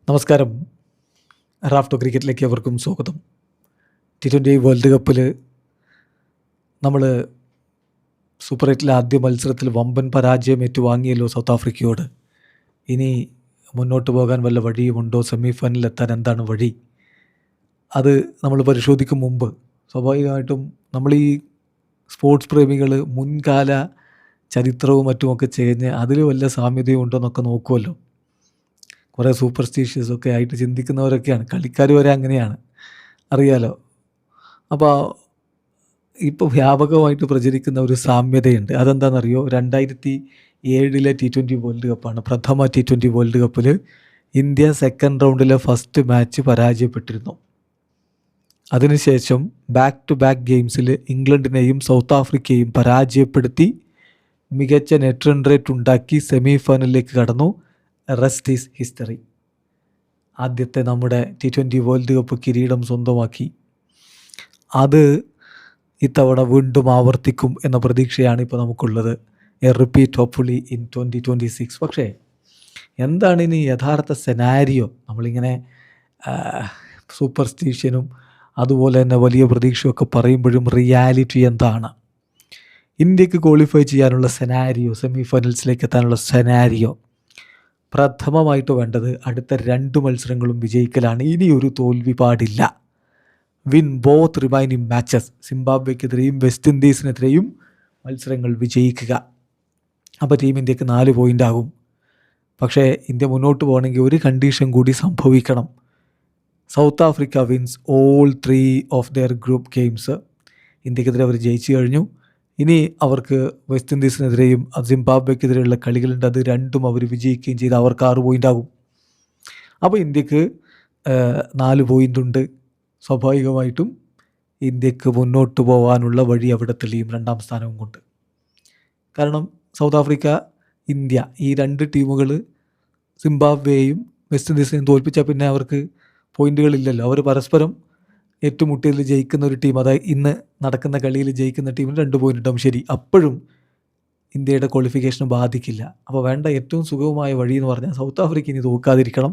നമസ്കാരം. റാഫ്റ്റോ ക്രിക്കറ്റിലേക്ക് അവർക്കും സ്വാഗതം. T20 വേൾഡ് കപ്പിൽ നമ്മൾ സൂപ്പർ 8 ആദ്യ മത്സരത്തിൽ വമ്പൻ പരാജയം ഏറ്റുവാങ്ങിയല്ലോ സൗത്ത് ആഫ്രിക്കയോട്. ഇനി മുന്നോട്ട് പോകാൻ വല്ല വഴിയുമുണ്ടോ? സെമി ഫൈനലിൽ എത്താൻ എന്താണ് വഴി? അത് നമ്മൾ പരിശോധിക്കും മുമ്പ് സ്വാഭാവികമായിട്ടും നമ്മൾ ഈ സ്പോർട്സ് പ്രേമികൾ മുൻകാല ചരിത്രവും മറ്റുമൊക്കെ ചെയ്യുന്ന അതിൽ വല്ല സാമ്യതയും ഉണ്ടോ എന്നൊക്കെ നോക്കുമല്ലോ. കുറേ സൂപ്പർസ്റ്റീഷ്യസ് ഒക്കെ ആയിട്ട് ചിന്തിക്കുന്നവരൊക്കെയാണ്, കളിക്കാർ വരെ അങ്ങനെയാണ്, അറിയാലോ. അപ്പോൾ ഇപ്പോൾ വ്യാപകമായിട്ട് പ്രചരിക്കുന്ന ഒരു സാമ്യതയുണ്ട്. അതെന്താണെന്നറിയോ? 2007 T20 വേൾഡ് കപ്പാണ്. പ്രഥമ T20 വേൾഡ് കപ്പിൽ ഇന്ത്യ സെക്കൻഡ് റൗണ്ടിലെ ഫസ്റ്റ് മാച്ച് പരാജയപ്പെട്ടിരുന്നു. അതിനുശേഷം ബാക്ക് ടു ബാക്ക് ഗെയിംസിൽ ഇംഗ്ലണ്ടിനെയും സൗത്ത് ആഫ്രിക്കയെയും പരാജയപ്പെടുത്തി മികച്ച നെറ്റ് റൺ റേറ്റ് ഉണ്ടാക്കി സെമി ഫൈനലിലേക്ക് കടന്നു. Rest is history. ആദ്യത്തെ നമ്മുടെ T20 വേൾഡ് കപ്പ് കിരീടം സ്വന്തമാക്കി. അത് ഇത്തവണ വീണ്ടും ആവർത്തിക്കും എന്ന പ്രതീക്ഷയാണ് ഇപ്പോൾ നമുക്കുള്ളത്. A repeat hopefully in 2026. പക്ഷേ എന്താണ് ഇനി യഥാർത്ഥ സെനാരിയോ? നമ്മളിങ്ങനെ സൂപ്പർസ്റ്റീഷ്യനും അതുപോലെ തന്നെ വലിയ പ്രതീക്ഷയൊക്കെ പറയുമ്പോഴും റിയാലിറ്റി എന്താണ്? ഇന്ത്യക്ക് ക്വാളിഫൈ ചെയ്യാനുള്ള സെനാരിയോ, സെമി ഫൈനൽസിലേക്ക് എത്താനുള്ള സെനാരിയോ, പ്രഥമമായിട്ട് വേണ്ടത് അടുത്ത 2 മത്സരങ്ങളും വിജയിക്കലാണ്. ഇനിയൊരു തോൽവി പാടില്ല. Win both remaining matches. സിംബാബ്വേക്കെതിരെയും വെസ്റ്റ് ഇൻഡീസിനെതിരെയും മത്സരങ്ങൾ വിജയിക്കുക. അപ്പോൾ ടീം ഇന്ത്യക്ക് 4 പോയിൻ്റ് ആകും. പക്ഷേ ഇന്ത്യ മുന്നോട്ട് പോകണമെങ്കിൽ ഒരു കണ്ടീഷൻ കൂടി സംഭവിക്കണം. South Africa wins all 3 of their group games. ഇന്ത്യക്കെതിരെ അവർ ജയിച്ചു കഴിഞ്ഞു. ഇനി അവർക്ക് വെസ്റ്റ് ഇൻഡീസിനെതിരെയും സിംബാബ്വേക്കെതിരെയുള്ള കളികളുണ്ട്. അത് 2ഉം അവർ വിജയിക്കുകയും ചെയ്ത് അവർക്ക് 6 പോയിൻ്റ് ആകും. അപ്പോൾ ഇന്ത്യക്ക് 4 പോയിൻ്റ് ഉണ്ട്. സ്വാഭാവികമായിട്ടും ഇന്ത്യക്ക് മുന്നോട്ട് പോകാനുള്ള വഴി അവിടെ തെളിയും 2ാം സ്ഥാനവും കൊണ്ട്. കാരണം സൗത്ത് ആഫ്രിക്ക, ഇന്ത്യ ഈ 2 ടീമുകൾ സിംബാബ്വേയും വെസ്റ്റ് ഇൻഡീസിനെയും തോൽപ്പിച്ചാൽ പിന്നെ അവർക്ക് പോയിൻ്റുകളില്ലല്ലോ. അവർ പരസ്പരം ഏറ്റുമുട്ടിയിൽ ജയിക്കുന്ന ഒരു ടീം, അതായത് ഇന്ന് നടക്കുന്ന കളിയിൽ ജയിക്കുന്ന ടീമിന് 2 പോയിൻ്റ് ഉണ്ടാവും. ശരി, അപ്പോഴും ഇന്ത്യയുടെ ക്വാളിഫിക്കേഷന് ബാധിക്കില്ല. അപ്പോൾ വേണ്ട ഏറ്റവും സുഗമമായ വഴി എന്ന് പറഞ്ഞാൽ സൗത്ത് ആഫ്രിക്ക ഇനി തോൽക്കാതിരിക്കണം,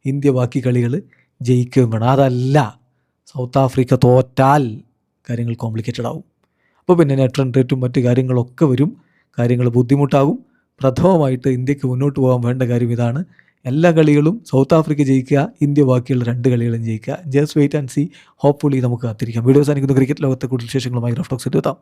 ഇന്ത്യ ബാക്കി കളികൾ ജയിക്കുകയും വേണം. അതല്ല, സൗത്ത് ആഫ്രിക്ക തോറ്റാൽ കാര്യങ്ങൾ കോംപ്ലിക്കേറ്റഡ് ആവും. അപ്പോൾ പിന്നെ നെറ്റ് റൺ റേറ്റും മറ്റു കാര്യങ്ങളൊക്കെ വരും, കാര്യങ്ങൾ ബുദ്ധിമുട്ടാകും. പ്രഥമമായിട്ട് ഇന്ത്യക്ക് മുന്നോട്ട് പോകാൻ വേണ്ട കാര്യം ഇതാണ്. എല്ലാ കളികളും സൗത്ത് ആഫ്രിക്ക ജയിക്കുക, ഇന്ത്യ ബാക്കിയുള്ള 2 കളികളും ജയിക്കുക. Just wait and see. Hopefully നമുക്ക് കാത്തിരിക്കാം. വീഡിയോസ് അനുഭവിക്കുന്ന ക്രിക്കറ്റ് ലോകത്തെ കൂടുതൽ വിശേഷങ്ങളുമായി റഫ് ടോക്സ് എത്താം.